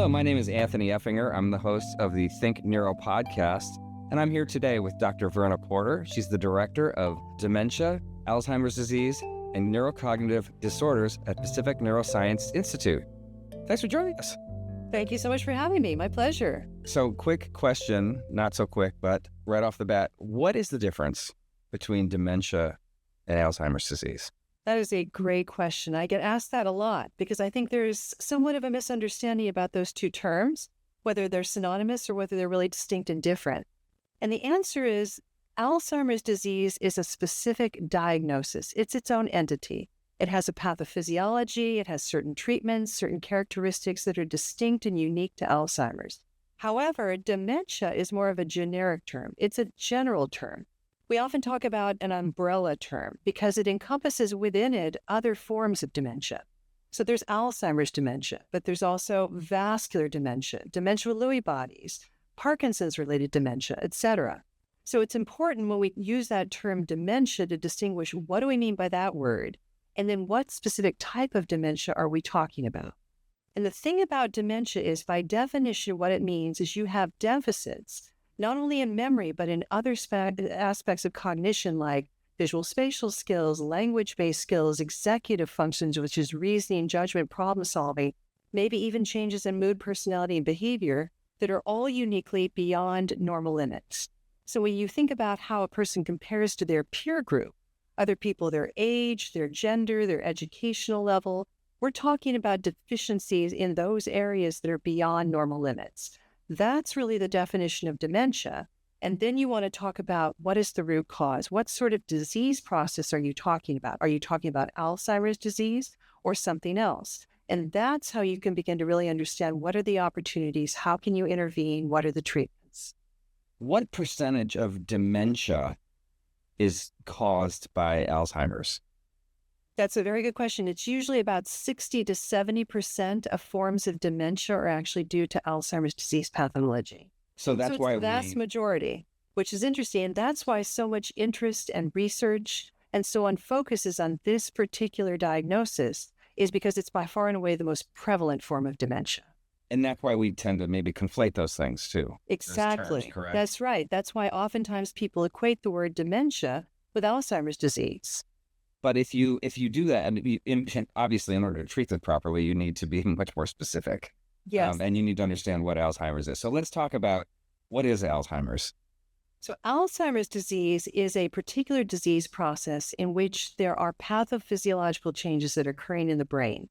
Hello, my name is Anthony Effinger. I'm the host of the Think Neuro podcast, and I'm here today with Dr. Verna Porter. She's the director of dementia, Alzheimer's disease, and neurocognitive disorders at Pacific Neuroscience Institute. Thanks for joining us. Thank you so much for having me. My pleasure. So, quick question, not so quick, but right off the bat, what is the difference between dementia and Alzheimer's disease? That is a great question. I get asked that a lot because I think there's somewhat of a misunderstanding about those two terms, whether they're synonymous or whether they're really distinct and different. And the answer is Alzheimer's disease is a specific diagnosis. It's its own entity. It has a pathophysiology, it has certain treatments, certain characteristics that are distinct and unique to Alzheimer's. However, dementia is more of a generic term. It's a general term. We often talk about an umbrella term because it encompasses within it other forms of dementia. So there's Alzheimer's dementia, but there's also vascular dementia, dementia with Lewy bodies, Parkinson's-related dementia, etc. So it's important when we use that term dementia to distinguish what do we mean by that word, and then what specific type of dementia are we talking about. And the thing about dementia is, by definition, what it means is you have deficits not only in memory, but in other aspects of cognition like visual spatial skills, language-based skills, executive functions, which is reasoning, judgment, problem solving, maybe even changes in mood, personality, and behavior that are all uniquely beyond normal limits. So when you think about how a person compares to their peer group, other people, their age, their gender, their educational level, we're talking about deficiencies in those areas that are beyond normal limits. That's really the definition of dementia. And then you want to talk about what is the root cause? What sort of disease process are you talking about? Are you talking about Alzheimer's disease or something else? And that's how you can begin to really understand what are the opportunities, how can you intervene, what are the treatments? What percentage of dementia is caused by Alzheimer's? That's a very good question. It's usually about 60 to 70% of forms of dementia are actually due to Alzheimer's disease pathology. So that's it's why the vast majority, which is interesting. And that's why so much interest and research and so on focuses on this particular diagnosis, is because it's by far and away the most prevalent form of dementia. And that's why we tend to maybe conflate those things too. Exactly. Terms, correct? That's right. That's why oftentimes people equate the word dementia with Alzheimer's disease. But if you do that, and obviously in order to treat it properly, you need to be much more specific. Yes. And you need to understand what Alzheimer's is. So let's talk about what is Alzheimer's. So Alzheimer's disease is a particular disease process in which there are pathophysiological changes that are occurring in the brain.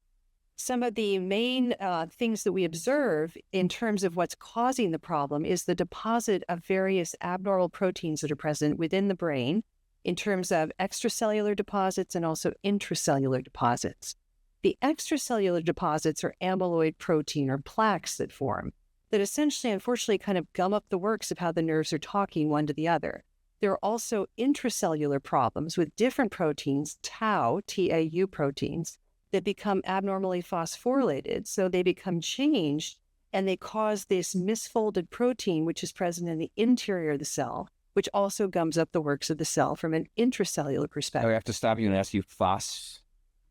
Some of the main things that we observe in terms of what's causing the problem is the deposit of various abnormal proteins that are present within the brain, in terms of extracellular deposits and also intracellular deposits. The extracellular deposits are amyloid protein or plaques that form, that essentially, unfortunately, kind of gum up the works of how the nerves are talking one to the other. There are also intracellular problems with different proteins, tau, T-A-U proteins, that become abnormally phosphorylated. So they become changed and they cause this misfolded protein, which is present in the interior of the cell, which also gums up the works of the cell from an intracellular perspective. I have to stop you and ask you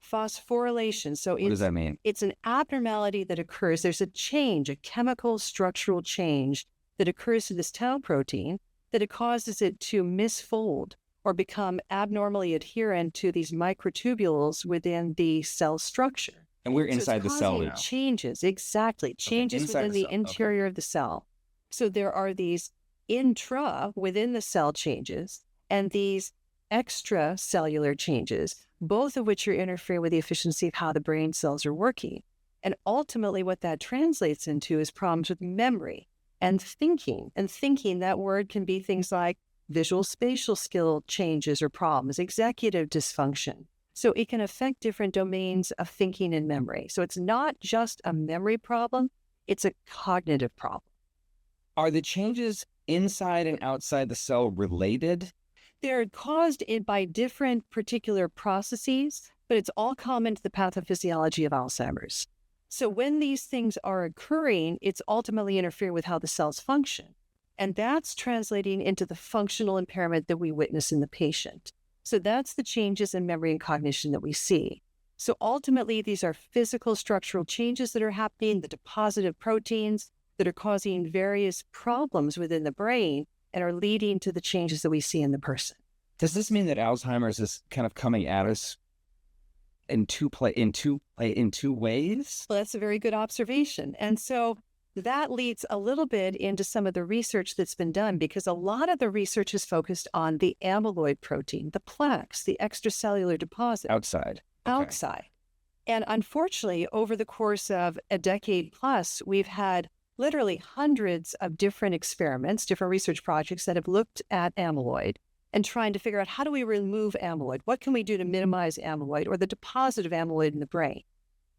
phosphorylation. So what does that mean? It's an abnormality that occurs. There's a change, a chemical structural change that occurs to this tau protein that it causes it to misfold or become abnormally adherent to these microtubules within the cell structure. And we're inside the cell now. Changes, exactly. Changes within the interior of the cell. So there are these within the cell changes and these extracellular changes, both of which are interfering with the efficiency of how the brain cells are working. And ultimately what that translates into is problems with memory and thinking. And thinking, that word can be things like visual spatial skill changes or problems, executive dysfunction. So it can affect different domains of thinking and memory. So it's not just a memory problem, it's a cognitive problem. Are the changes inside and outside the cell related? They're caused by different particular processes, but it's all common to the pathophysiology of Alzheimer's. So when these things are occurring, it's ultimately interfering with how the cells function. And that's translating into the functional impairment that we witness in the patient. So that's the changes in memory and cognition that we see. So ultimately, these are physical structural changes that are happening, the deposit of proteins that are causing various problems within the brain and are leading to the changes that we see in the person. Does this mean that Alzheimer's is kind of coming at us in two ways? Well, that's a very good observation. And so that leads a little bit into some of the research that's been done, because a lot of the research is focused on the amyloid protein, the plaques, the extracellular deposit. Outside. Outside. And unfortunately, over the course of a decade plus, we've had literally hundreds of different experiments, different research projects that have looked at amyloid and trying to figure out, how do we remove amyloid? What can we do to minimize amyloid or the deposit of amyloid in the brain?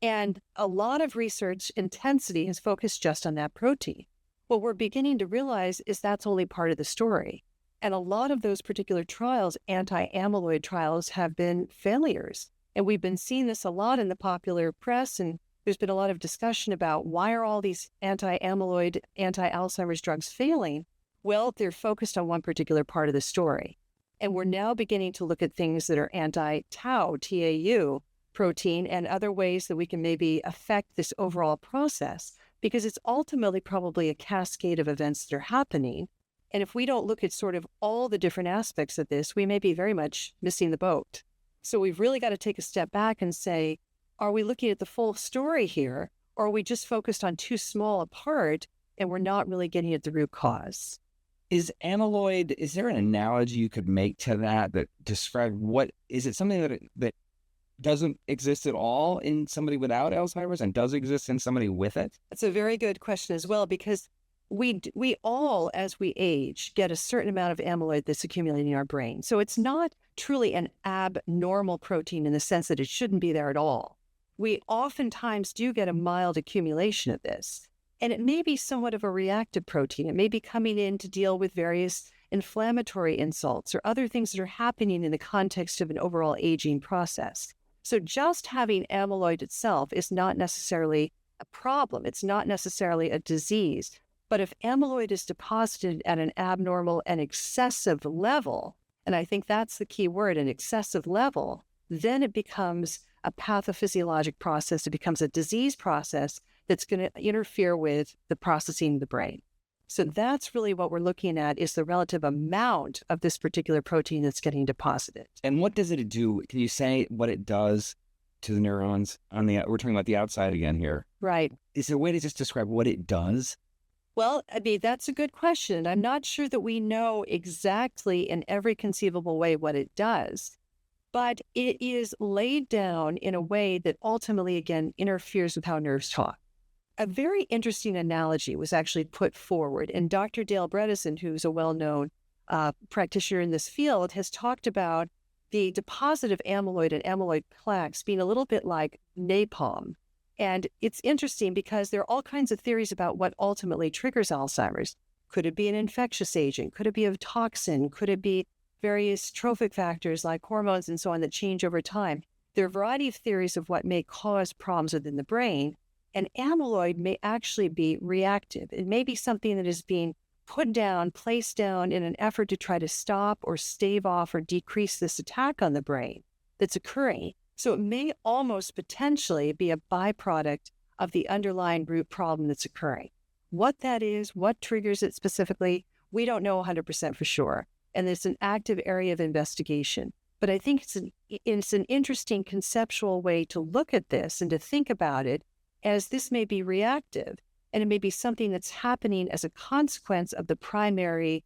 And a lot of research intensity has focused just on that protein. What we're beginning to realize is that's only part of the story. And a lot of those particular trials, anti-amyloid trials, have been failures. And we've been seeing this a lot in the popular press, and there's been a lot of discussion about why are all these anti-amyloid, anti-Alzheimer's drugs failing? Well, they're focused on one particular part of the story. And we're now beginning to look at things that are anti-tau, TAU, protein, and other ways that we can maybe affect this overall process, because it's ultimately probably a cascade of events that are happening. And if we don't look at sort of all the different aspects of this, we may be very much missing the boat. So we've really got to take a step back and say, are we looking at the full story here, or are we just focused on too small a part and we're not really getting at the root cause? Is amyloid, is there an analogy you could make to that describe what, is it something that doesn't exist at all in somebody without Alzheimer's and does exist in somebody with it? That's a very good question as well, because we all, as we age, get a certain amount of amyloid that's accumulating in our brain. So it's not truly an abnormal protein in the sense that it shouldn't be there at all. We oftentimes do get a mild accumulation of this, and it may be somewhat of a reactive protein. It may be coming in to deal with various inflammatory insults or other things that are happening in the context of an overall aging process. So just having amyloid itself is not necessarily a problem. It's not necessarily a disease. But if amyloid is deposited at an abnormal and excessive level, and I think that's the key word, an excessive level, then it becomes a pathophysiologic process. It becomes a disease process that's going to interfere with the processing of the brain. So that's really what we're looking at, is the relative amount of this particular protein that's getting deposited. And what does it do? Can you say what it does to the neurons we're talking about the outside again here. Right. Is there a way to just describe what it does? Well, I mean, that's a good question. I'm not sure that we know exactly in every conceivable way what it does, but it is laid down in a way that ultimately, again, interferes with how nerves talk. A very interesting analogy was actually put forward, and Dr. Dale Bredesen, who's a well-known practitioner in this field, has talked about the deposit of amyloid and amyloid plaques being a little bit like napalm. And it's interesting because there are all kinds of theories about what ultimately triggers Alzheimer's. Could it be an infectious agent? Could it be a toxin? Could it be various trophic factors like hormones and so on that change over time? There are a variety of theories of what may cause problems within the brain. And amyloid may actually be reactive. It may be something that is being put down, placed down in an effort to try to stop or stave off or decrease this attack on the brain that's occurring. So it may almost potentially be a byproduct of the underlying root problem that's occurring. What that is, what triggers it specifically, we don't know 100% for sure. And it's an active area of investigation. But I think it's an interesting conceptual way to look at this and to think about it, as this may be reactive, and it may be something that's happening as a consequence of the primary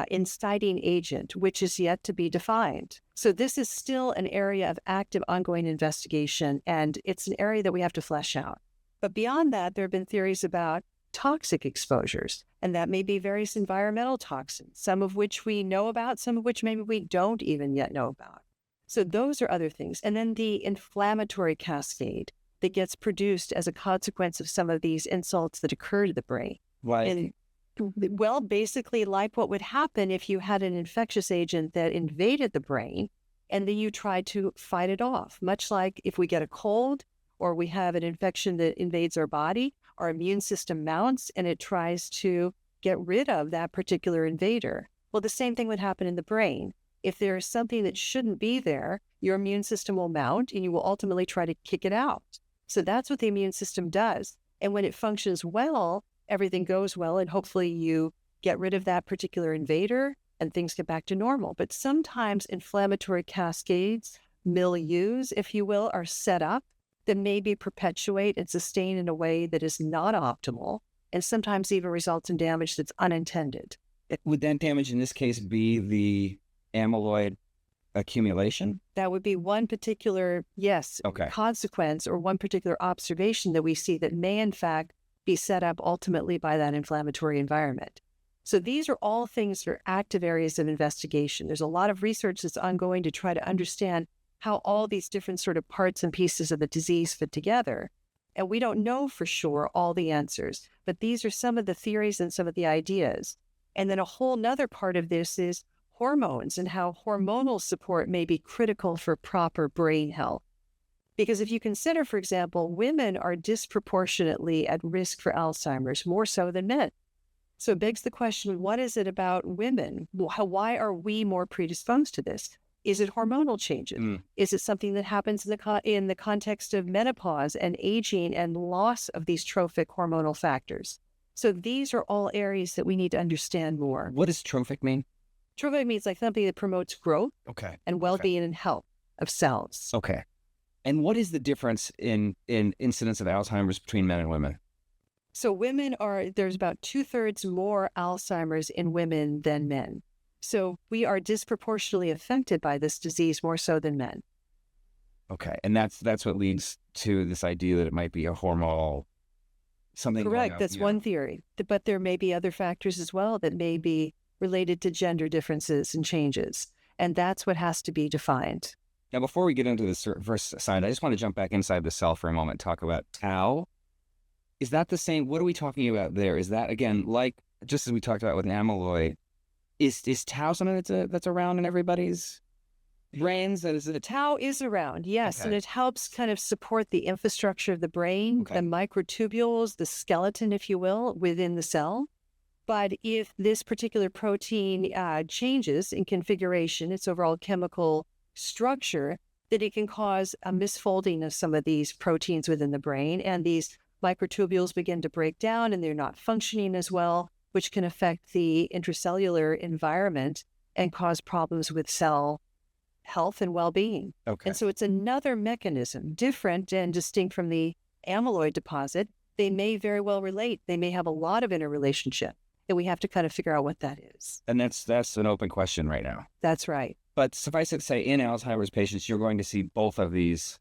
inciting agent, which is yet to be defined. So this is still an area of active ongoing investigation, and it's an area that we have to flesh out. But beyond that, there have been theories about toxic exposures, and that may be various environmental toxins, some of which we know about, some of which maybe we don't even yet know about. So those are other things. And then the inflammatory cascade that gets produced as a consequence of some of these insults that occur to the brain. Like, And, well, basically like what would happen if you had an infectious agent that invaded the brain and then you tried to fight it off. Much like if we get a cold or we have an infection that invades our body, our immune system mounts and it tries to get rid of that particular invader. Well, the same thing would happen in the brain. If there is something that shouldn't be there, your immune system will mount and you will ultimately try to kick it out. So that's what the immune system does. And when it functions well, everything goes well, and hopefully you get rid of that particular invader and things get back to normal. But sometimes inflammatory cascades, milieus, if you will, are set up that maybe perpetuate and sustain in a way that is not optimal, and sometimes even results in damage that's unintended. Would that damage in this case be the amyloid accumulation? That would be one particular, consequence or one particular observation that we see that may in fact be set up ultimately by that inflammatory environment. So these are all things that are active areas of investigation. There's a lot of research that's ongoing to try to understand how all these different sort of parts and pieces of the disease fit together. And we don't know for sure all the answers, but these are some of the theories and some of the ideas. And then a whole nother part of this is hormones and how hormonal support may be critical for proper brain health. Because if you consider, for example, women are disproportionately at risk for Alzheimer's, more so than men. So it begs the question, what is it about women? Why are we more predisposed to this? Is it hormonal changes? Is it something that happens in the context of menopause and aging and loss of these trophic hormonal factors? So these are all areas that we need to understand more. What does trophic mean? Trophic means like something that promotes growth and well-being and health of cells. Okay. And what is the difference in incidence of Alzheimer's between men and women? So there's about 2/3 more Alzheimer's in women than men. So we are disproportionately affected by this disease more so than men. Okay. And that's what leads to this idea that it might be a hormonal something. Correct. That's one theory. But there may be other factors as well that may be related to gender differences and changes. And that's what has to be defined. Now, before we get into the first side, I just want to jump back inside the cell for a moment, talk about tau. Is that the same? What are we talking about there? Is that, again, like just as we talked about with amyloid, is tau something that's around in everybody's brains? Tau is around, yes, Okay. and it helps kind of support the infrastructure of the brain, the microtubules, the skeleton, if you will, within the cell. But if this particular protein changes in configuration, its overall chemical structure, that it can cause a misfolding of some of these proteins within the brain, and these microtubules begin to break down and they're not functioning as well, which can affect the intracellular environment and cause problems with cell health and well-being. Okay. And so it's another mechanism, different and distinct from the amyloid deposit. They may very well relate. They may have a lot of interrelationship, and we have to kind of figure out what that is. And that's an open question right now. That's right. But suffice it to say, in Alzheimer's patients, you're going to see both of these.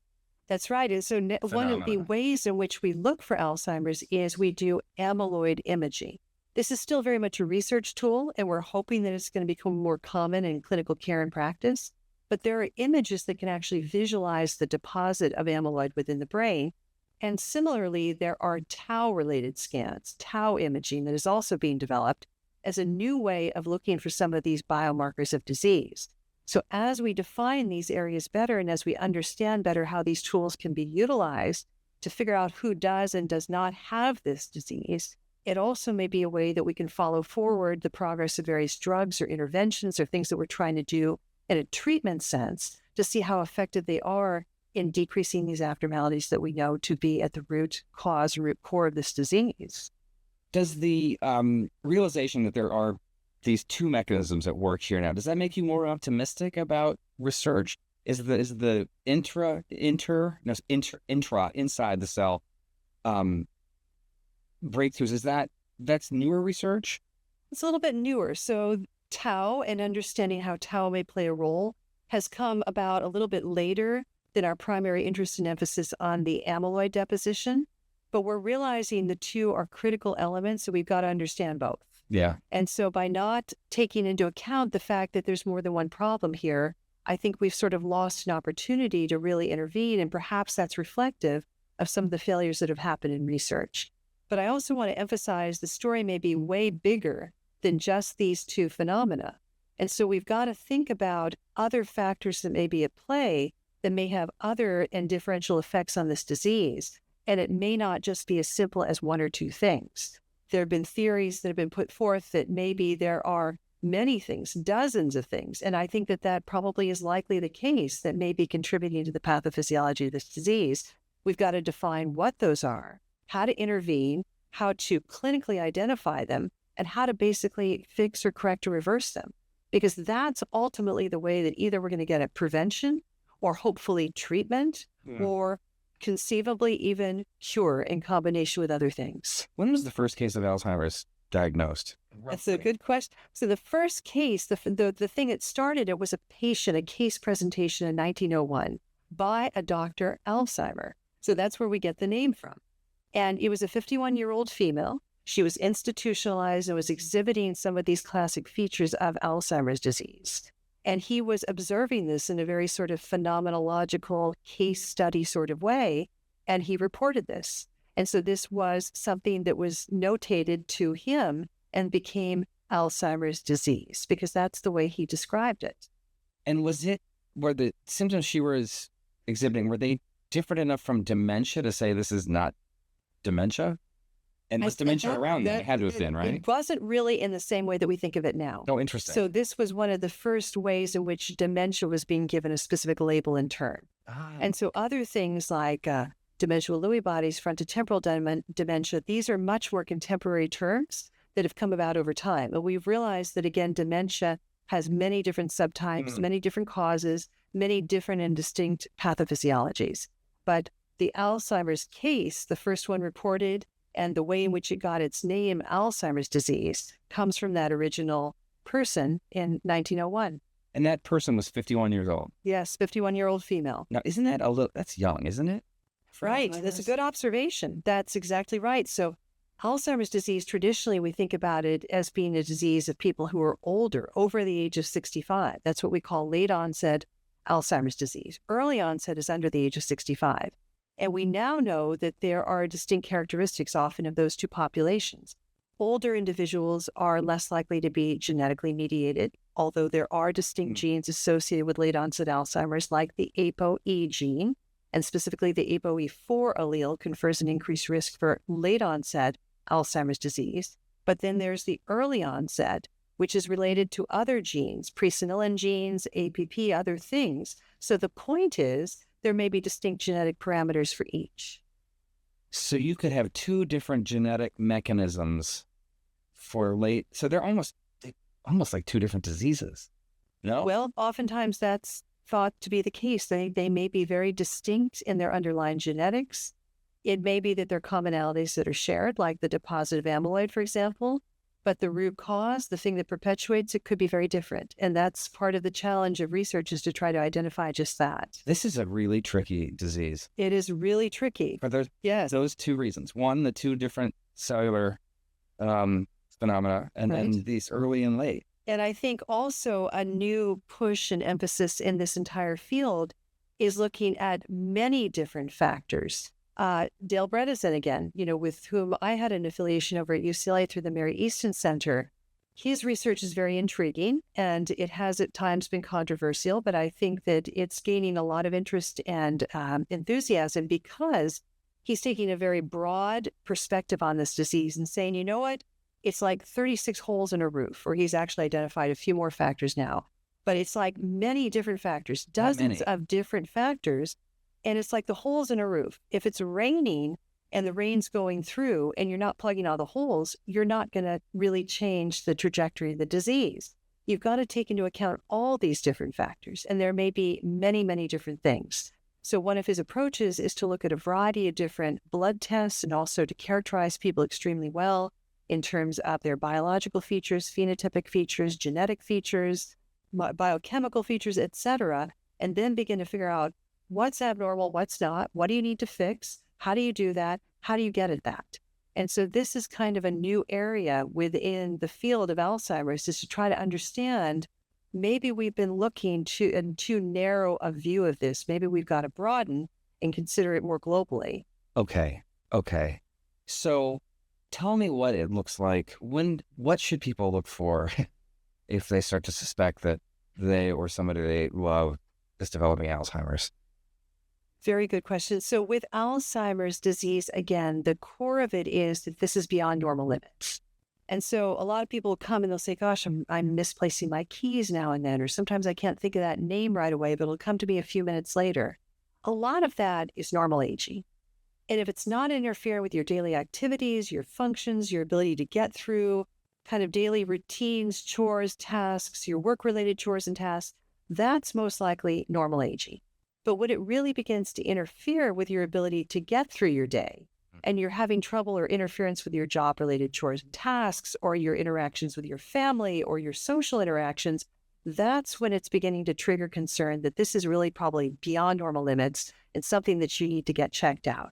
That's right. And so one of the ways in which we look for Alzheimer's is we do amyloid imaging. This is still very much a research tool, and we're hoping that it's going to become more common in clinical care and practice. But there are images that can actually visualize the deposit of amyloid within the brain. And similarly, there are tau-related scans, tau imaging, that is also being developed as a new way of looking for some of these biomarkers of disease. So as we define these areas better and as we understand better how these tools can be utilized to figure out who does and does not have this disease, it also may be a way that we can follow forward the progress of various drugs or interventions or things that we're trying to do in a treatment sense to see how effective they are in decreasing these abnormalities that we know to be at the root cause, root core of this disease. Does the realization that there are these two mechanisms at work here now, does that make you more optimistic about research? Is the intra inside the cell breakthroughs, that's newer research? It's a little bit newer. So tau and understanding how tau may play a role has come about a little bit later than our primary interest and emphasis on the amyloid deposition. But we're realizing the two are critical elements, so we've got to understand both. Yeah. And so by not taking into account the fact that there's more than one problem here, I think we've sort of lost an opportunity to really intervene, and perhaps that's reflective of some of the failures that have happened in research. But I also want to emphasize the story may be way bigger than just these two phenomena. And so we've got to think about other factors that may be at play that may have other and differential effects on this disease. And it may not just be as simple as one or two things. There have been theories that have been put forth that maybe there are many things, dozens of things. And I think that that probably is likely the case that may be contributing to the pathophysiology of this disease. We've got to define what those are, how to intervene, how to clinically identify them, and how to basically fix or correct or reverse them. Because that's ultimately the way that either we're going to get at prevention or hopefully treatment or conceivably even cure in combination with other things. When was the first case of Alzheimer's diagnosed? That's a good question. So the first case, the thing that started it was a case presentation in 1901 by a Dr. Alzheimer. So that's where we get the name from. And it was a 51-year-old female. She was institutionalized and was exhibiting some of these classic features of Alzheimer's disease. And he was observing this in a very sort of phenomenological case study sort of way. And he reported this. And so this was something that was notated to him and became Alzheimer's disease, because that's the way he described it. And were the symptoms she was exhibiting, were they different enough from dementia to say this is not dementia? And was dementia around then? It had to have been, right? It wasn't really in the same way that we think of it now. Oh, interesting. So this was one of the first ways in which dementia was being given a specific label and term. And so other things like dementia with Lewy bodies, frontotemporal dementia, these are much more contemporary terms that have come about over time. And we've realized that, again, dementia has many different subtypes, many different causes, many different and distinct pathophysiologies. But the Alzheimer's case, the first one reported, and the way in which it got its name, Alzheimer's disease, comes from that original person in 1901. And that person was 51 years old. Yes, 51-year-old female. Now, isn't that that's young, isn't it? Right. That's a good observation. That's exactly right. So Alzheimer's disease, traditionally, we think about it as being a disease of people who are older, over the age of 65. That's what we call late onset Alzheimer's disease. Early onset is under the age of 65. And we now know that there are distinct characteristics often of those two populations. Older individuals are less likely to be genetically mediated, although there are distinct genes associated with late onset Alzheimer's, like the ApoE gene, and specifically the ApoE4 allele confers an increased risk for late onset Alzheimer's disease. But then there's the early onset, which is related to other genes, presenilin genes, APP, other things. So the point is, there may be distinct genetic parameters for each. So you could have two different genetic mechanisms for so they're almost like two different diseases. No? Well, oftentimes that's thought to be the case. They may be very distinct in their underlying genetics. It may be that there are commonalities that are shared, like the deposit of amyloid, for example, but the root cause, the thing that perpetuates it, could be very different. And that's part of the challenge of research, is to try to identify just that. This is a really tricky disease. It is really tricky. For those two reasons. One, the two different cellular phenomena, and then these early and late. And I think also a new push and emphasis in this entire field is looking at many different factors. Dale Bredesen, again, with whom I had an affiliation over at UCLA through the Mary Easton Center. His research is very intriguing, and it has at times been controversial, but I think that it's gaining a lot of interest and enthusiasm, because he's taking a very broad perspective on this disease and saying, you know what, it's like 36 holes in a roof, or he's actually identified a few more factors now, but it's like many different factors, dozens of different factors. And it's like the holes in a roof. If it's raining and the rain's going through and you're not plugging all the holes, you're not going to really change the trajectory of the disease. You've got to take into account all these different factors, and there may be many, many different things. So one of his approaches is to look at a variety of different blood tests, and also to characterize people extremely well in terms of their biological features, phenotypic features, genetic features, biochemical features, etc., and then begin to figure out what's abnormal, what's not, what do you need to fix, how do you do that, how do you get at that? And so this is kind of a new area within the field of Alzheimer's, is to try to understand, maybe we've been looking too narrow a view of this. Maybe we've got to broaden and consider it more globally. Okay. So tell me what it looks like. What should people look for if they start to suspect that they or somebody they love is developing Alzheimer's? Very good question. So with Alzheimer's disease, again, the core of it is that this is beyond normal limits. And so a lot of people come and they'll say, gosh, I'm misplacing my keys now and then, or sometimes I can't think of that name right away, but it'll come to me a few minutes later. A lot of that is normal aging. And if it's not interfering with your daily activities, your functions, your ability to get through kind of daily routines, chores, tasks, your work-related chores and tasks, that's most likely normal aging. But when it really begins to interfere with your ability to get through your day, and you're having trouble or interference with your job-related chores and tasks, or your interactions with your family, or your social interactions, that's when it's beginning to trigger concern that this is really probably beyond normal limits and something that you need to get checked out.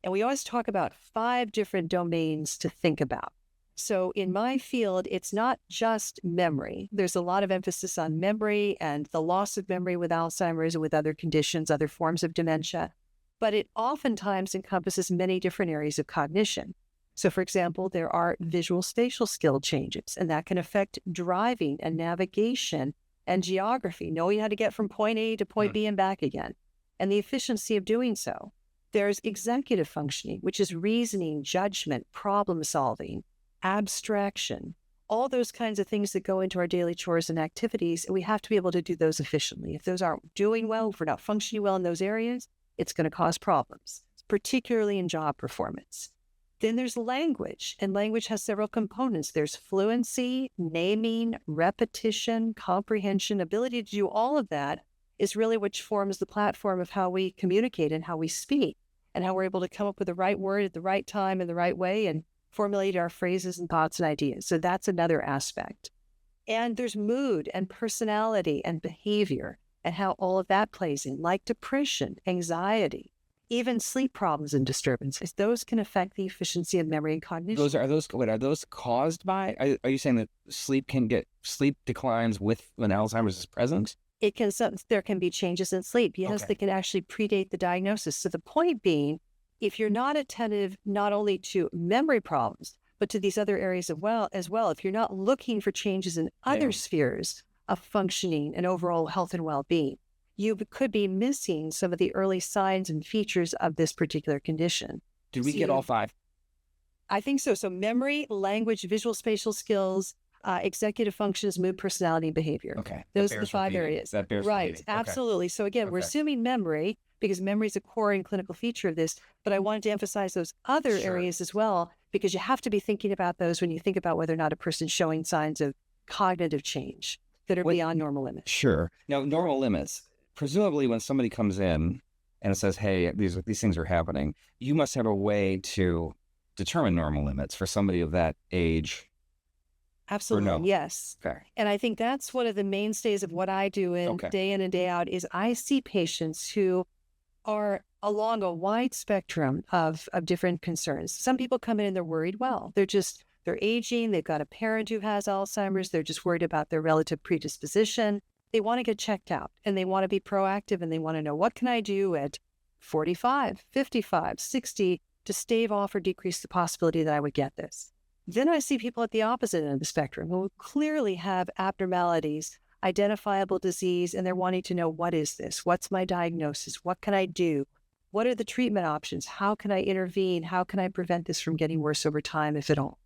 And we always talk about 5 different domains to think about. So in my field, it's not just memory. There's a lot of emphasis on memory and the loss of memory with Alzheimer's and with other conditions, other forms of dementia. But it oftentimes encompasses many different areas of cognition. So for example, there are visual spatial skill changes, and that can affect driving and navigation and geography, knowing how to get from point A to point B and back again, and the efficiency of doing so. There's executive functioning, which is reasoning, judgment, problem solving, abstraction, all those kinds of things that go into our daily chores and activities, and we have to be able to do those efficiently. If those aren't doing well, if we're not functioning well in those areas, it's going to cause problems, particularly in job performance. Then there's language, and language has several components. There's fluency, naming, repetition, comprehension, ability to do all of that is really which forms the platform of how we communicate and how we speak, and how we're able to come up with the right word at the right time in the right way and formulate our phrases and thoughts and ideas. So that's another aspect. And there's mood and personality and behavior and how all of that plays in, like depression, anxiety, even sleep problems and disturbances. Those can affect the efficiency of memory and cognition. Are those caused by, are you saying that sleep declines with when Alzheimer's is present? There can be changes in sleep. Yes, Okay. that can actually predate the diagnosis. So the point being, if you're not attentive not only to memory problems, but to these other areas as well, if you're not looking for changes in other spheres of functioning and overall health and well-being, you could be missing some of the early signs and features of this particular condition. Did we get all 5? I think so. So memory, language, visual spatial skills, executive functions, mood, personality, and behavior. Okay. Those are the 5 areas. That bears Right. repeating. Okay. Absolutely. So again, we're assuming memory because memory is a core and clinical feature of this, but I wanted to emphasize those other areas as well, because you have to be thinking about those when you think about whether or not a person's showing signs of cognitive change that are beyond normal limits. Sure. Now, normal limits, presumably when somebody comes in and it says, hey, these things are happening, you must have a way to determine normal limits for somebody of that age. Absolutely. no? Yes. Okay. And I think that's one of the mainstays of what I do day in and day out is I see patients who are along a wide spectrum of different concerns. Some people come in and they're worried. Well, they're aging. They've got a parent who has Alzheimer's. They're just worried about their relative predisposition. They want to get checked out and they want to be proactive and they want to know, what can I do at 45, 55, 60 to stave off or decrease the possibility that I would get this? Then I see people at the opposite end of the spectrum who clearly have abnormalities, identifiable disease, and they're wanting to know, what is this? What's my diagnosis? What can I do? What are the treatment options? How can I intervene? How can I prevent this from getting worse over time, if at all?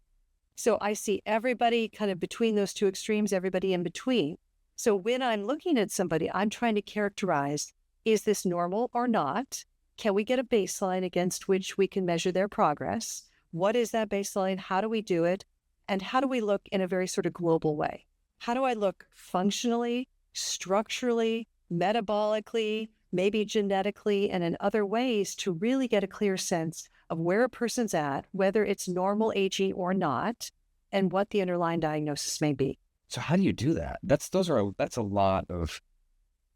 So I see everybody kind of between those two extremes, everybody in between. So when I'm looking at somebody, I'm trying to characterize, is this normal or not? Can we get a baseline against which we can measure their progress? What is that baseline? How do we do it? And how do we look in a very sort of global way? How do I look functionally, structurally, metabolically, maybe genetically, and in other ways to really get a clear sense of where a person's at, whether it's normal aging or not, and what the underlying diagnosis may be. So how do you do that? That's a lot of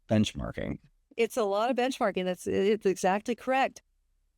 benchmarking. It's a lot of benchmarking. It's exactly correct.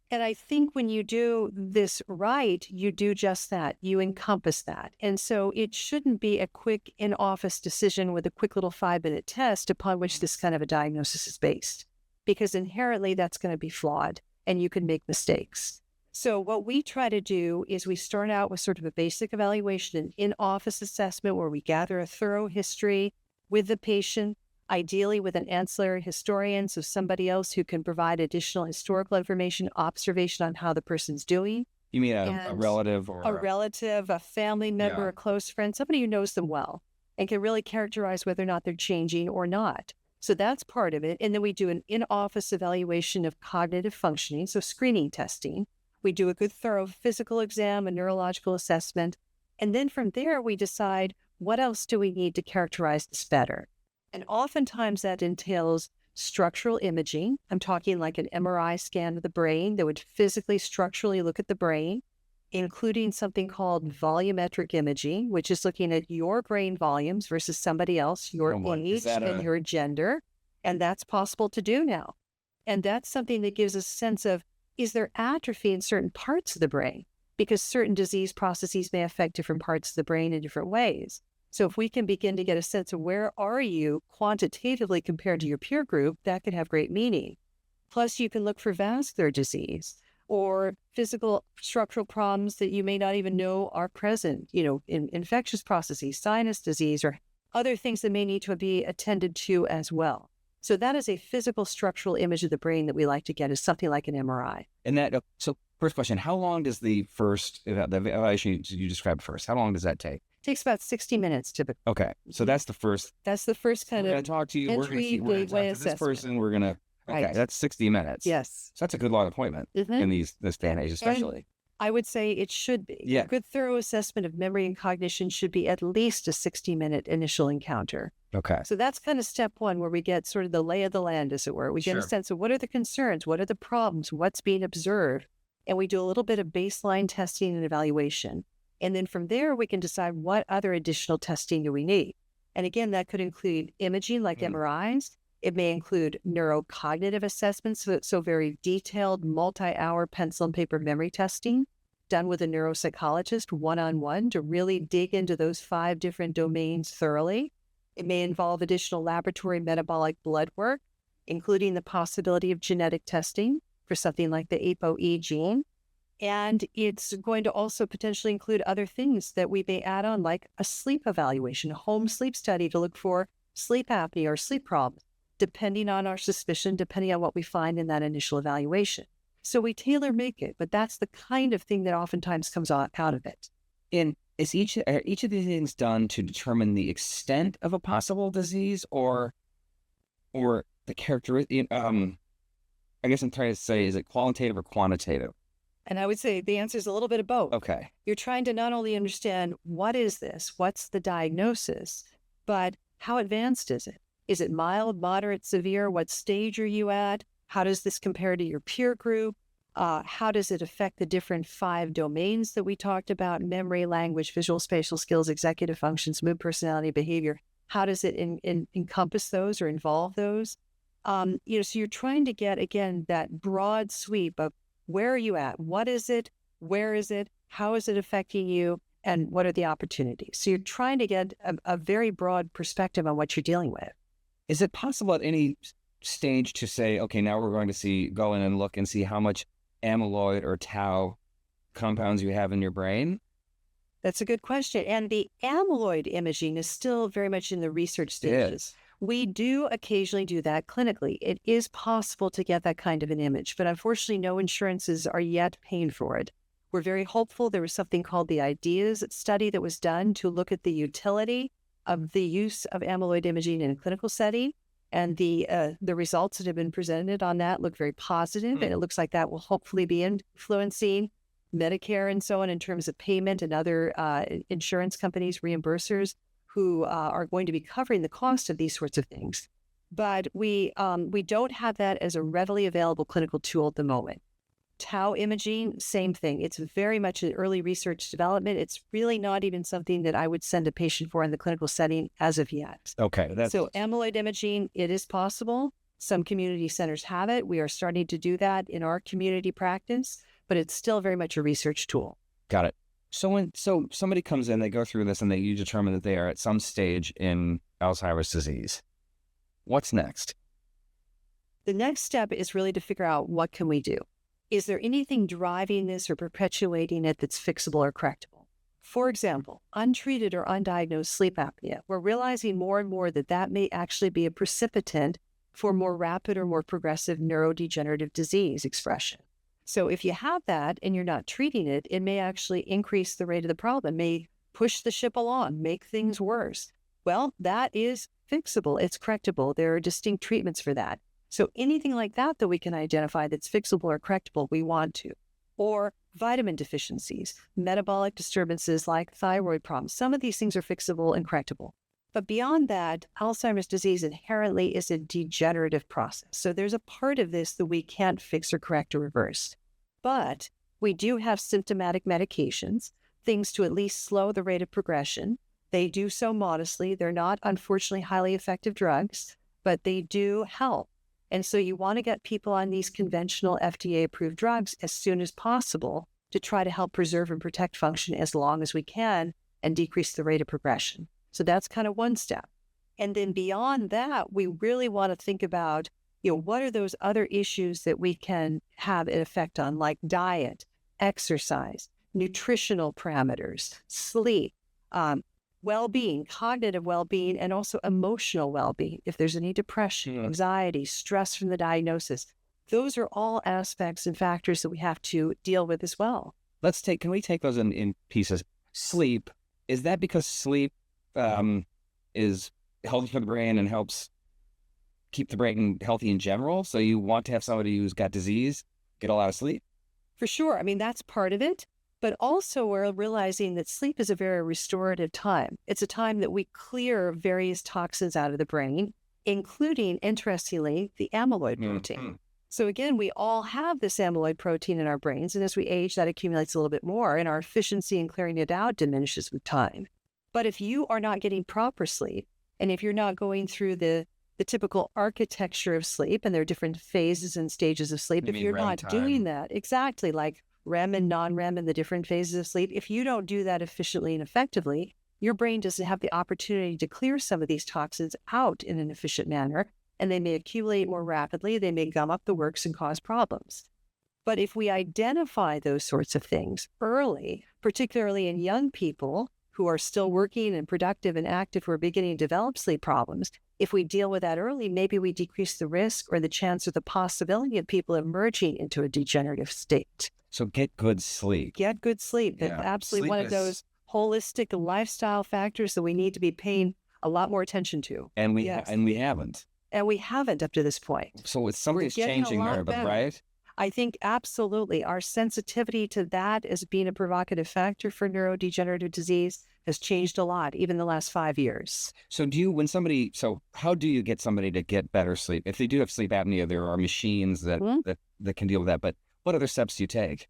And I think when you do this right, you do just that. You encompass that. And so it shouldn't be a quick in-office decision with a quick little 5-minute test upon which this kind of a diagnosis is based, because inherently that's going to be flawed and you can make mistakes. So what we try to do is we start out with sort of a basic evaluation, an in-office assessment where we gather a thorough history with the patient, ideally with an ancillary historian, so somebody else who can provide additional historical information, observation on how the person's doing. You mean a And relative or a relative, a family member, Yeah. a close friend, somebody who knows them well and can really characterize whether or not they're changing or not. So that's part of it. And then we do an in-office evaluation of cognitive functioning, so screening testing. We do a good thorough physical exam, a neurological assessment. And then from there, we decide what else do we need to characterize this better. And oftentimes that entails structural imaging. I'm talking like an MRI scan of the brain that would physically, structurally look at the brain, including something called volumetric imaging, which is looking at your brain volumes versus somebody else, your age and your gender. And that's possible to do now. And that's something that gives us a sense of, is there atrophy in certain parts of the brain? Because certain disease processes may affect different parts of the brain in different ways. So if we can begin to get a sense of where are you quantitatively compared to your peer group, that could have great meaning. Plus, you can look for vascular disease or physical structural problems that you may not even know are present, in infectious processes, sinus disease, or other things that may need to be attended to as well. So that is a physical structural image of the brain that we like to get, is something like an MRI. And that, so first question, how long does the evaluation you described first, how long does that take? It takes about 60 minutes typically. Okay. So that's the first. That's the first kind We're going of to talk to you. We're going to talk to this assessment. person. We're going to, okay, Right. that's 60 minutes. Yes. So that's a good long appointment in this day and age, especially. I would say it should be. Yeah. A good thorough assessment of memory and cognition should be at least a 60-minute initial encounter. Okay. So that's kind of step one, where we get sort of the lay of the land, as it were. We get a sense of what are the concerns, what are the problems, what's being observed, and we do a little bit of baseline testing and evaluation. And then from there, we can decide what other additional testing do we need. And again, that could include imaging like MRIs. It may include neurocognitive assessments, so very detailed multi-hour pencil and paper memory testing done with a neuropsychologist one-on-one to really dig into those 5 different domains thoroughly. It may involve additional laboratory metabolic blood work, including the possibility of genetic testing for something like the ApoE gene. And it's going to also potentially include other things that we may add on, like a sleep evaluation, a home sleep study to look for sleep apnea or sleep problems, depending on our suspicion, depending on what we find in that initial evaluation. So we tailor make it, but that's the kind of thing that oftentimes comes out of it. And is each of these things done to determine the extent of a possible disease or the characteristic? I guess I'm trying to say, is it qualitative or quantitative? And I would say the answer is a little bit of both. Okay. You're trying to not only understand what is this, what's the diagnosis, but how advanced is it? Is it mild, moderate, severe? What stage are you at? How does this compare to your peer group? How does it affect the different 5 domains that we talked about: memory, language, visual, spatial skills, executive functions, mood, personality, behavior? How does it encompass those or involve those? So you're trying to get, again, that broad sweep of where are you at? What is it? Where is it? How is it affecting you? And what are the opportunities? So you're trying to get a very broad perspective on what you're dealing with. Is it possible at any stage to say, okay, now we're going to go in and look and see how much amyloid or tau compounds you have in your brain? That's a good question. And the amyloid imaging is still very much in the research stages. It is. We do occasionally do that clinically. It is possible to get that kind of an image, but unfortunately, no insurances are yet paying for it. We're very hopeful. There was something called the IDEAS study that was done to look at the utility of the use of amyloid imaging in a clinical setting. And the results that have been presented on that look very positive, and it looks like that will hopefully be influencing Medicare and so on in terms of payment and other insurance companies, reimbursers, who are going to be covering the cost of these sorts of things. But we don't have that as a readily available clinical tool at the moment. Tau imaging, same thing. It's very much in early research development. It's really not even something that I would send a patient for in the clinical setting as of yet. Okay. So amyloid imaging, it is possible. Some community centers have it. We are starting to do that in our community practice, but it's still very much a research tool. Got it. So somebody comes in, they go through this, and you determine that they are at some stage in Alzheimer's disease. What's next? The next step is really to figure out, what can we do? Is there anything driving this or perpetuating it that's fixable or correctable? For example, untreated or undiagnosed sleep apnea. We're realizing more and more that may actually be a precipitant for more rapid or more progressive neurodegenerative disease expression. So if you have that and you're not treating it, it may actually increase the rate of the problem, may push the ship along, make things worse. Well, that is fixable. It's correctable. There are distinct treatments for that. So anything like that that we can identify that's fixable or correctable, we want to. Or vitamin deficiencies, metabolic disturbances like thyroid problems. Some of these things are fixable and correctable. But beyond that, Alzheimer's disease inherently is a degenerative process. So there's a part of this that we can't fix or correct or reverse. But we do have symptomatic medications, things to at least slow the rate of progression. They do so modestly. They're not, unfortunately, highly effective drugs, but they do help. And so you want to get people on these conventional FDA-approved drugs as soon as possible to try to help preserve and protect function as long as we can and decrease the rate of progression. So that's kind of one step. And then beyond that, we really want to think about, what are those other issues that we can have an effect on, like diet, exercise, nutritional parameters, sleep, well-being, cognitive well-being, and also emotional well-being. If there's any depression, anxiety, stress from the diagnosis, those are all aspects and factors that we have to deal with as well. Can we take those in pieces? Sleep, is that because sleep is healthy for the brain and helps keep the brain healthy in general? So you want to have somebody who's got disease get a lot of sleep? For sure. I mean, that's part of it. But also we're realizing that sleep is a very restorative time. It's a time that we clear various toxins out of the brain, including, interestingly, the amyloid protein. So again, we all have this amyloid protein in our brains. And as we age, that accumulates a little bit more and our efficiency in clearing it out diminishes with time. But if you are not getting proper sleep, and if you're not going through the typical architecture of sleep, and there are different phases and stages of sleep, if you're not doing that, exactly, like REM and non-REM and the different phases of sleep, if you don't do that efficiently and effectively, your brain doesn't have the opportunity to clear some of these toxins out in an efficient manner, and they may accumulate more rapidly, they may gum up the works and cause problems. But if we identify those sorts of things early, particularly in young people who are still working and productive and active, who are beginning to develop sleep problems, if we deal with that early, maybe we decrease the risk or the chance or the possibility of people emerging into a degenerative state. So get good sleep. Get good sleep. That's absolutely one of those holistic lifestyle factors that we need to be paying a lot more attention to. And we haven't. And we haven't up to this point. So it's something's changing there, but right? I think absolutely. Our sensitivity to that as being a provocative factor for neurodegenerative disease has changed a lot, even the last 5 years. So how do you get somebody to get better sleep? If they do have sleep apnea, there are machines that can deal with that, but what other steps do you take?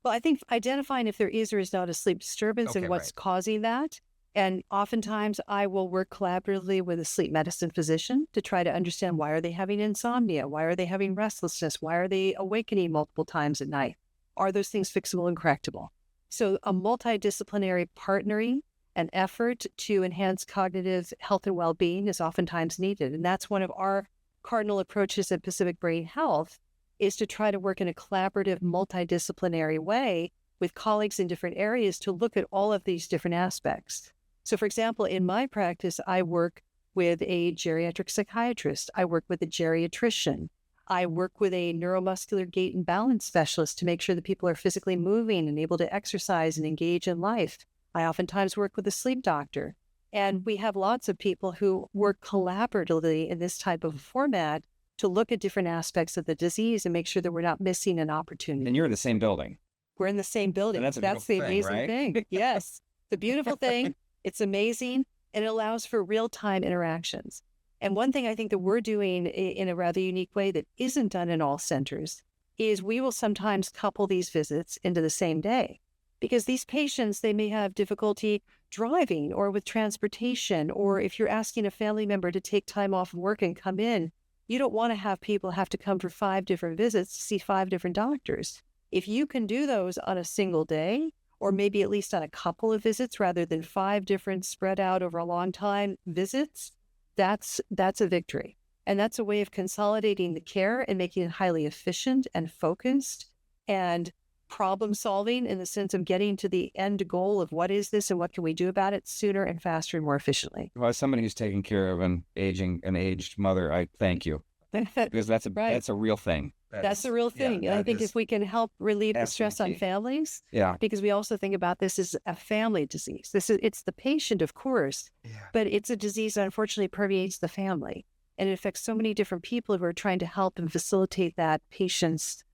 Well, I think identifying if there is or is not a sleep disturbance and what's causing that. And oftentimes I will work collaboratively with a sleep medicine physician to try to understand, why are they having insomnia? Why are they having restlessness? Why are they awakening multiple times at night? Are those things fixable and correctable? So a multidisciplinary partnering and effort to enhance cognitive health and well-being is oftentimes needed. And that's one of our cardinal approaches at Pacific Brain Health, is to try to work in a collaborative, multidisciplinary way with colleagues in different areas to look at all of these different aspects. So for example, in my practice, I work with a geriatric psychiatrist. I work with a geriatrician. I work with a neuromuscular gait and balance specialist to make sure that people are physically moving and able to exercise and engage in life. I oftentimes work with a sleep doctor. And we have lots of people who work collaboratively in this type of format to look at different aspects of the disease and make sure that we're not missing an opportunity. And you're in the same building. We're in the same building. That's the amazing thing. Yes. The beautiful thing, it's amazing, and it allows for real-time interactions. And one thing I think that we're doing in a rather unique way that isn't done in all centers is we will sometimes couple these visits into the same day, because these patients, they may have difficulty driving or with transportation, or if you're asking a family member to take time off of work and come in, you don't want to have people have to come for 5 different visits to see 5 different doctors. If you can do those on a single day, or maybe at least on a couple of visits rather than 5 different spread out over a long time visits, that's a victory. And that's a way of consolidating the care and making it highly efficient and focused and problem solving in the sense of getting to the end goal of what is this and what can we do about it sooner and faster and more efficiently. Well, as somebody who's taking care of an aged mother, I thank you, because that's a real thing. That's the real thing. And I think if we can help relieve the stress on key. families, Yeah. because we also think about this as a family disease. It's the patient, of course, but it's a disease that unfortunately permeates the family. And it affects so many different people who are trying to help and facilitate that patient's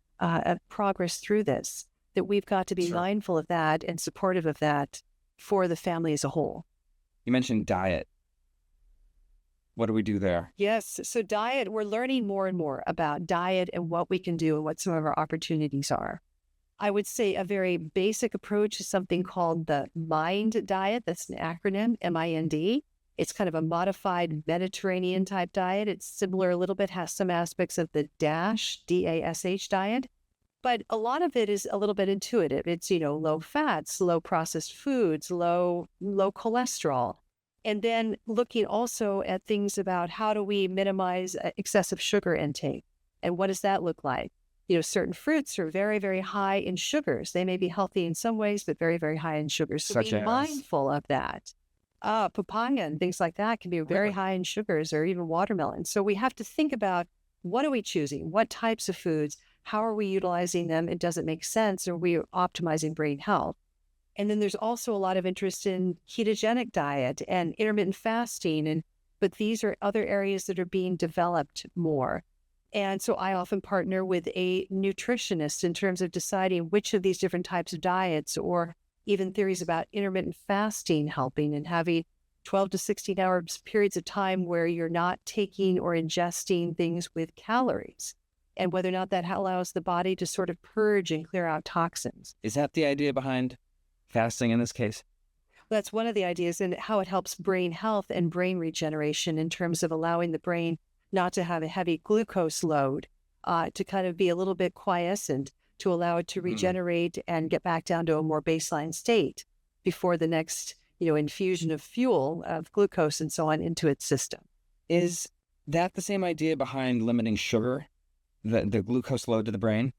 progress through this, that we've got to be mindful of that and supportive of that for the family as a whole. You mentioned diet. What do we do there? Yes. So diet, we're learning more and more about diet and what we can do and what some of our opportunities are. I would say a very basic approach is something called the MIND diet. That's an acronym, MIND. It's kind of a modified Mediterranean type diet. It's similar a little bit, has some aspects of the DASH, DASH diet, but a lot of it is a little bit intuitive. It's, low fats, low processed foods, low cholesterol. And then looking also at things about how do we minimize excessive sugar intake and what does that look like? Certain fruits are very, very high in sugars. They may be healthy in some ways, but very, very high in sugars. So be mindful of that. Papaya and things like that can be very high in sugars, or even watermelon. So we have to think about, what are we choosing? What types of foods? How are we utilizing them? It doesn't make sense. Are we optimizing brain health? And then there's also a lot of interest in ketogenic diet and intermittent fasting. But these are other areas that are being developed more. And so I often partner with a nutritionist in terms of deciding which of these different types of diets, or even theories about intermittent fasting helping, and having 12 to 16 hour periods of time where you're not taking or ingesting things with calories, and whether or not that allows the body to sort of purge and clear out toxins. Is that the idea behind fasting in this case? That's one of the ideas, and how it helps brain health and brain regeneration in terms of allowing the brain not to have a heavy glucose load, to kind of be a little bit quiescent, to allow it to regenerate and get back down to a more baseline state before the next, infusion of fuel, of glucose and so on into its system. Is that the same idea behind limiting sugar, the glucose load to the brain?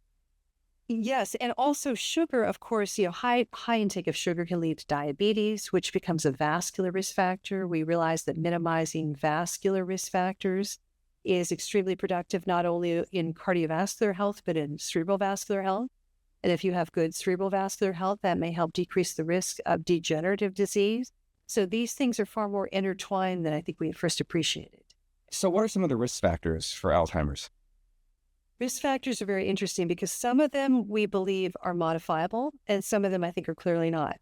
Yes, and also sugar, of course, high intake of sugar can lead to diabetes, which becomes a vascular risk factor. We realize that minimizing vascular risk factors is extremely productive, not only in cardiovascular health, but in cerebral vascular health. And if you have good cerebral vascular health, that may help decrease the risk of degenerative disease. So these things are far more intertwined than I think we at first appreciated. So what are some of the risk factors for Alzheimer's? Risk factors are very interesting because some of them we believe are modifiable, and some of them I think are clearly not.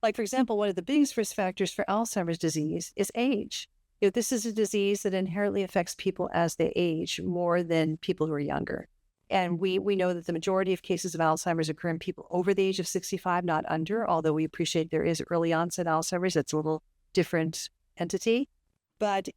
Like, for example, one of the biggest risk factors for Alzheimer's disease is age. This is a disease that inherently affects people as they age more than people who are younger. And we know that the majority of cases of Alzheimer's occur in people over the age of 65, not under, although we appreciate there is early onset Alzheimer's. That's a little different entity. But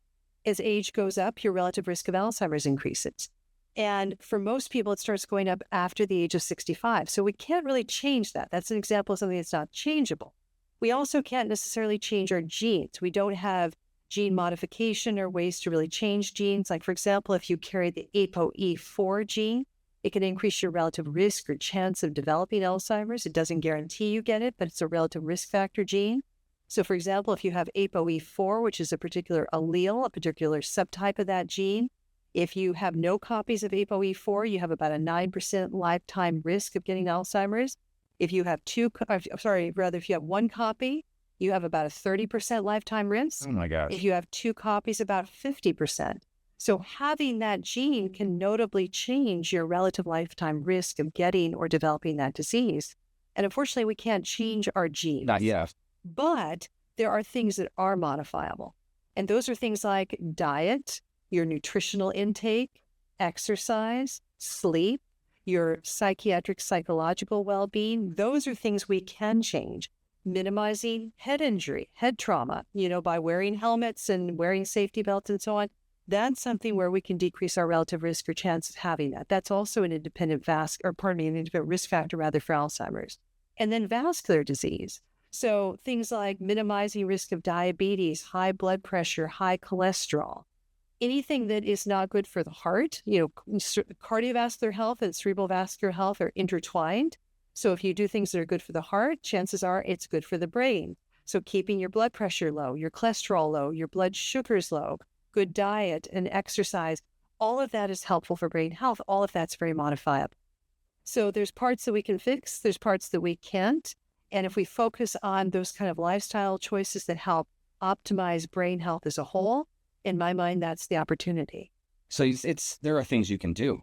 as age goes up, your relative risk of Alzheimer's increases. And for most people, it starts going up after the age of 65. So we can't really change that. That's an example of something that's not changeable. We also can't necessarily change our genes. We don't have gene modification or ways to really change genes. Like, for example, if you carry the ApoE4 gene, it can increase your relative risk or chance of developing Alzheimer's. It doesn't guarantee you get it, but it's a relative risk factor gene. So, for example, if you have ApoE4, which is a particular allele, a particular subtype of that gene, if you have no copies of ApoE4, you have about a 9% lifetime risk of getting Alzheimer's. If you have if you have one copy, you have about a 30% lifetime risk. Oh my gosh. If you have two copies, about 50%. So having that gene can notably change your relative lifetime risk of getting or developing that disease. And unfortunately, we can't change our genes. Not yet. But there are things that are modifiable. And those are things like diet, your nutritional intake, exercise, sleep, your psychiatric, psychological well-being. Those are things we can change. Minimizing head injury, head trauma, by wearing helmets and wearing safety belts and so on. That's something where we can decrease our relative risk or chance of having that. That's also an independent risk factor for Alzheimer's. And then vascular disease. So things like minimizing risk of diabetes, high blood pressure, high cholesterol, anything that is not good for the heart. Cardiovascular health and cerebral vascular health are intertwined. So if you do things that are good for the heart, chances are it's good for the brain. So keeping your blood pressure low, your cholesterol low, your blood sugars low, good diet and exercise, All of that is helpful for brain health. All of that's very modifiable. So there's parts that we can fix, there's parts that we can't. And if we focus on those kind of lifestyle choices that help optimize brain health as a whole, in my mind, that's the opportunity. So there are things you can do.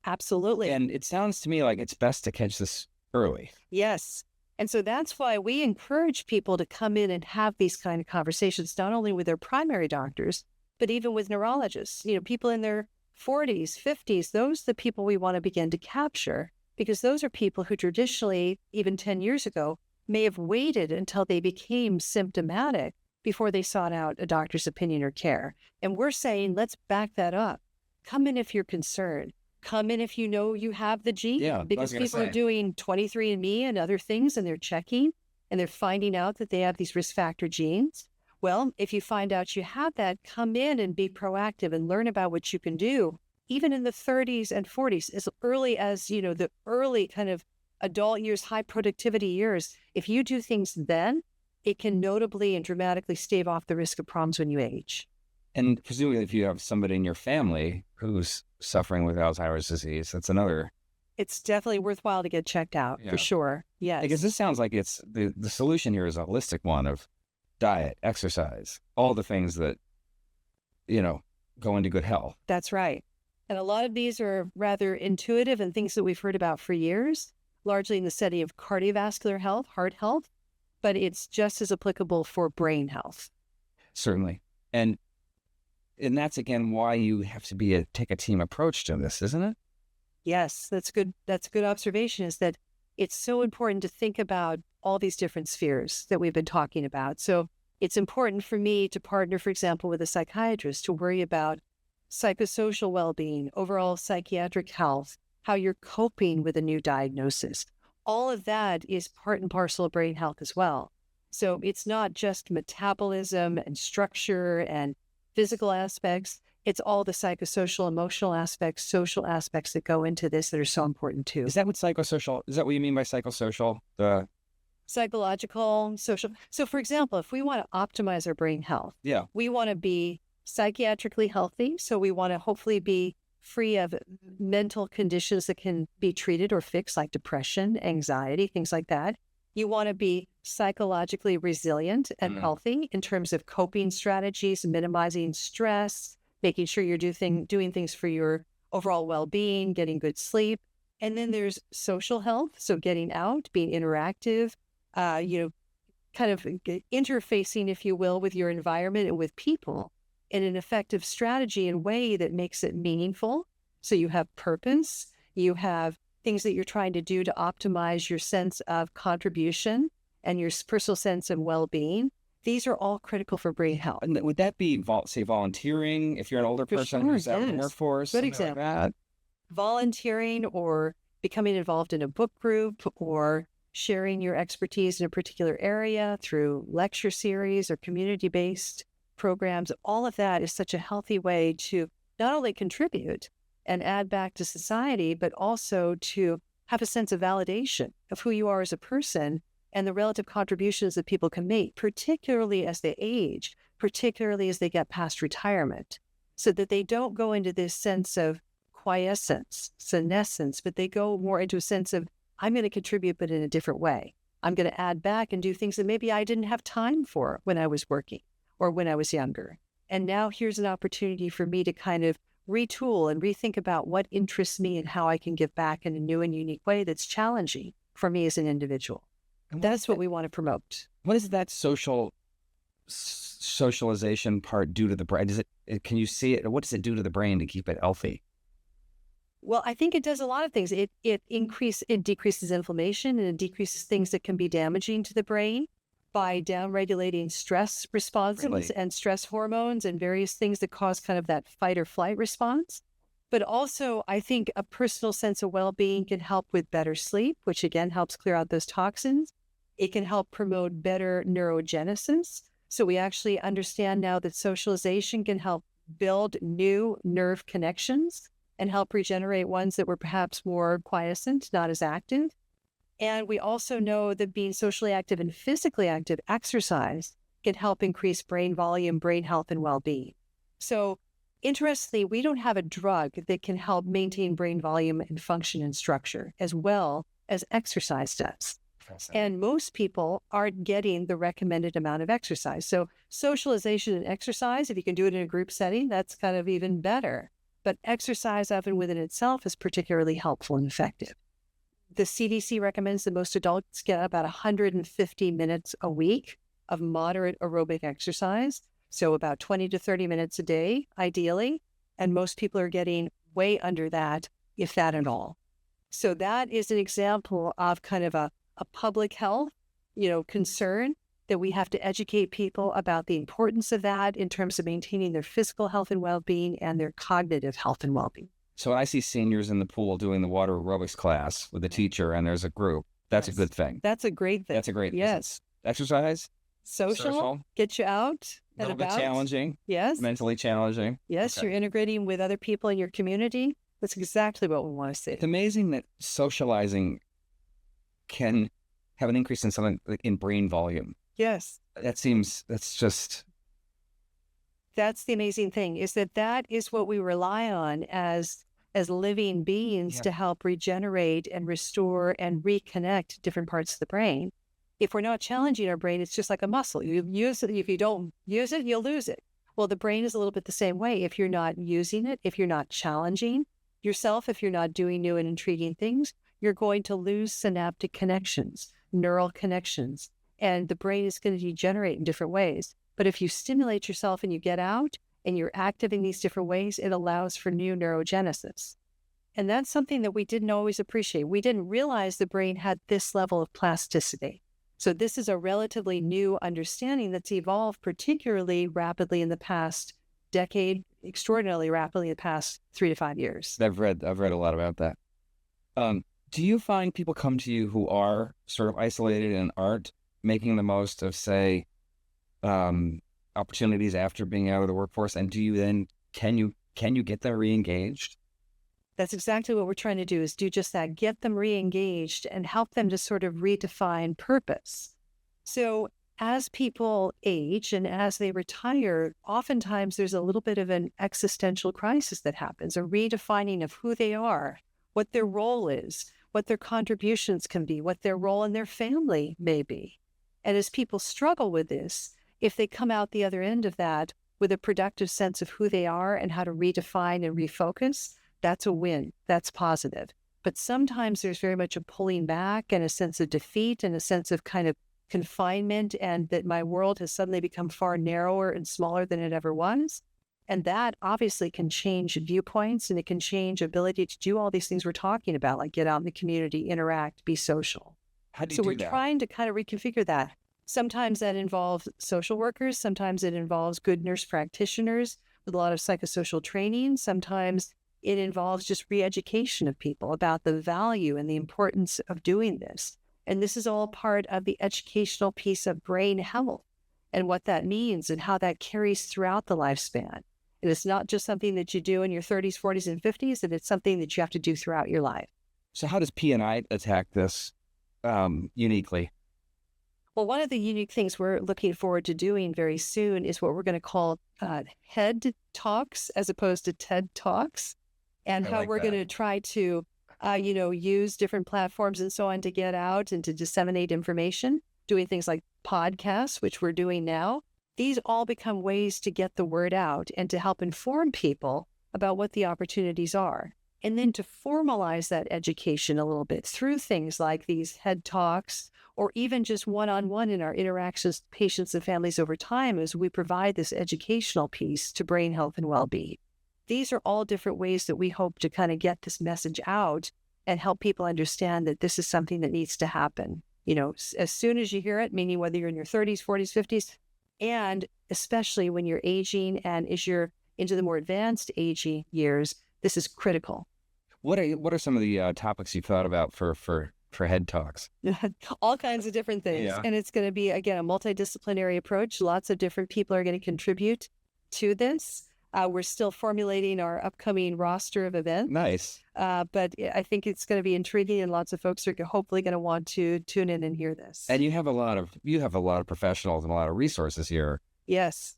Absolutely. And it sounds to me like it's best to catch this early. Yes. And so that's why we encourage people to come in and have these kind of conversations, not only with their primary doctors, but even with neurologists, people in their 40s, 50s, those are the people we want to begin to capture, because those are people who traditionally, even 10 years ago, may have waited until they became symptomatic before they sought out a doctor's opinion or care. And we're saying, let's back that up. Come in if you're concerned. Come in if you know you have the gene. Yeah, because people are doing 23andMe and other things, and they're checking, and they're finding out that they have these risk factor genes. Well, if you find out you have that, come in and be proactive and learn about what you can do, even in the 30s and 40s, as early as, the early kind of adult years, high productivity years. If you do things then, it can notably and dramatically stave off the risk of problems when you age. And presumably if you have somebody in your family who's suffering with Alzheimer's disease, that's another. It's definitely worthwhile to get checked out, for sure. Yes. Because this sounds like it's the solution here is a holistic one of diet, exercise, all the things that, go into good health. That's right. And a lot of these are rather intuitive and things that we've heard about for years, largely in the setting of cardiovascular health, heart health, but it's just as applicable for brain health. Certainly. And that's, again, why you have to take a team approach to this, isn't it? Yes, that's good. That's a good observation, is that it's so important to think about all these different spheres that we've been talking about. So it's important for me to partner, for example, with a psychiatrist to worry about psychosocial well-being, overall psychiatric health, how you're coping with a new diagnosis. All of that is part and parcel of brain health as well. So it's not just metabolism and structure and physical aspects. It's all the psychosocial, emotional aspects, social aspects that go into this that are so important too. Is that what you mean by psychosocial? The psychological, social. So for example, if we want to optimize our brain health, we want to be psychiatrically healthy. So we want to hopefully be free of mental conditions that can be treated or fixed, like depression, anxiety, things like that. You want to be psychologically resilient and healthy in terms of coping strategies, minimizing stress, making sure you're doing things for your overall well-being, getting good sleep. And then there's social health. So getting out, being interactive, kind of interfacing, if you will, with your environment and with people in an effective strategy and way that makes it meaningful. So you have purpose, you have things that you're trying to do to optimize your sense of contribution and your personal sense of well-being. These are all critical for brain health. And would that be, say, volunteering if you're an older person who's out in the workforce? Good example. Like that? Volunteering or becoming involved in a book group or sharing your expertise in a particular area through lecture series or community-based programs. All of that is such a healthy way to not only contribute and add back to society, but also to have a sense of validation of who you are as a person and the relative contributions that people can make, particularly as they age, particularly as they get past retirement, so that they don't go into this sense of quiescence, senescence, but they go more into a sense of, I'm going to contribute, but in a different way. I'm going to add back and do things that maybe I didn't have time for when I was working or when I was younger. And now here's an opportunity for me to kind of retool and rethink about what interests me and how I can give back in a new and unique way that's challenging for me as an individual. That's what we want to promote. What does that socialization part do to the brain? Can you see it? What does it do to the brain to keep it healthy? Well, I think it does a lot of things. It decreases inflammation, and it decreases things that can be damaging to the brain by downregulating stress responses and stress hormones and various things that cause kind of that fight or flight response. But also, I think a personal sense of well-being can help with better sleep, which again helps clear out those toxins. It can help promote better neurogenesis. So we actually understand now that socialization can help build new nerve connections and help regenerate ones that were perhaps more quiescent, not as active. And we also know that being socially active and physically active exercise can help increase brain volume, brain health, and well-being. So Interestingly, we don't have a drug that can help maintain brain volume and function and structure as well as exercise does. And most people aren't getting the recommended amount of exercise. So socialization and exercise, if you can do it in a group setting, that's kind of even better. But exercise of and within itself is particularly helpful and effective. The CDC recommends that most adults get about 150 minutes a week of moderate aerobic exercise. So about 20 to 30 minutes a day, ideally. And most people are getting way under that, if that at all. So that is an example of kind of a public health, concern that we have to educate people about the importance of that in terms of maintaining their physical health and well-being and their cognitive health and well-being. So when I see seniors in the pool doing the water aerobics class with a teacher and there's a group, that's a good thing. That's a great thing. That's a great thing. Yes. Exercise? Social, get you out and a little about. bit challenging. Yes. Mentally challenging. Yes, okay. You're integrating with other people in your community. That's exactly what we want to see. It's amazing that socializing can have an increase in something like in brain volume. Yes. That's the amazing thing, is that is what we rely on as living beings to help regenerate and restore and reconnect different parts of the brain. If we're not challenging our brain, it's just like a muscle. You use it. If you don't use it, you'll lose it. Well, the brain is a little bit the same way. If you're not using it, if you're not challenging yourself, if you're not doing new and intriguing things, you're going to lose synaptic connections, neural connections, and the brain is going to degenerate in different ways. But if you stimulate yourself and you get out and you're active in these different ways, it allows for new neurogenesis. And that's something that we didn't always appreciate. We didn't realize the brain had this level of plasticity. So this is a relatively new understanding that's evolved particularly rapidly in the past decade, extraordinarily rapidly in the past 3 to 5 years. I've read a lot about that. Do you find people come to you who are sort of isolated and aren't making the most of, say, opportunities after being out of the workforce? And do you then, can you get them re-engaged? That's exactly what we're trying to do, is do just that, get them re-engaged and help them to sort of redefine purpose. So as people age and as they retire, oftentimes there's a little bit of an existential crisis that happens, a redefining of who they are, what their role is, what their contributions can be, what their role in their family may be. And as people struggle with this, if they come out the other end of that with a productive sense of who they are and how to redefine and refocus, that's a win. That's positive. But sometimes there's very much a pulling back and a sense of defeat and a sense of kind of confinement, and that my world has suddenly become far narrower and smaller than it ever was. And that obviously can change viewpoints, and it can change ability to do all these things we're talking about, like get out in the community, interact, be social. How do you so do we're that? trying to kind of reconfigure that. Sometimes that involves social workers. Sometimes it involves good nurse practitioners with a lot of psychosocial training. Sometimes it involves just re-education of people about the value and the importance of doing this. And this is all part of the educational piece of brain health and what that means and how that carries throughout the lifespan. And it's not just something that you do in your 30s, 40s, and 50s, and it's something that you have to do throughout your life. So how does P&I attack this uniquely? Well, one of the unique things we're looking forward to doing very soon is what we're going to call HEAD Talks as opposed to TED Talks, and how we're going to try to, use different platforms and so on to get out and to disseminate information, doing things like podcasts, which we're doing now. These all become ways to get the word out and to help inform people about what the opportunities are. And then to formalize that education a little bit through things like these HEAD Talks, or even just one-on-one in our interactions with patients and families over time as we provide this educational piece to brain health and well-being. These are all different ways that we hope to kind of get this message out and help people understand that this is something that needs to happen. As soon as you hear it, meaning whether you're in your 30s, 40s, 50s, and especially when you're aging and as you're into the more advanced aging years, this is critical. What are some of the topics you've thought about for HEAD Talks? All kinds of different things. Yeah. And it's going to be, again, a multidisciplinary approach. Lots of different people are going to contribute to this. We're still formulating our upcoming roster of events. Nice. But I think it's going to be intriguing, and lots of folks are hopefully going to want to tune in and hear this. And you have a lot of professionals and a lot of resources here. Yes.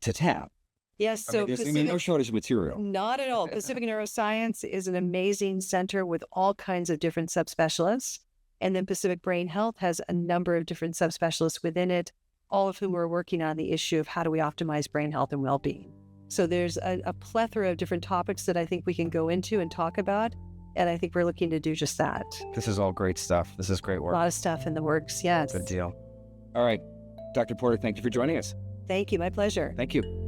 To tap. Yes, I mean, so there's Pacific, no shortage of material. not at all. Pacific Neuroscience is an amazing center with all kinds of different subspecialists. And then Pacific Brain Health has a number of different subspecialists within it, all of whom are working on the issue of how do we optimize brain health and well-being. So there's a plethora of different topics that I think we can go into and talk about. And I think we're looking to do just that. This is all great stuff. This is great A work. lot of stuff in the works. Yes. Good deal. All right. Dr. Porter, thank you for joining us. Thank you. My pleasure. Thank you.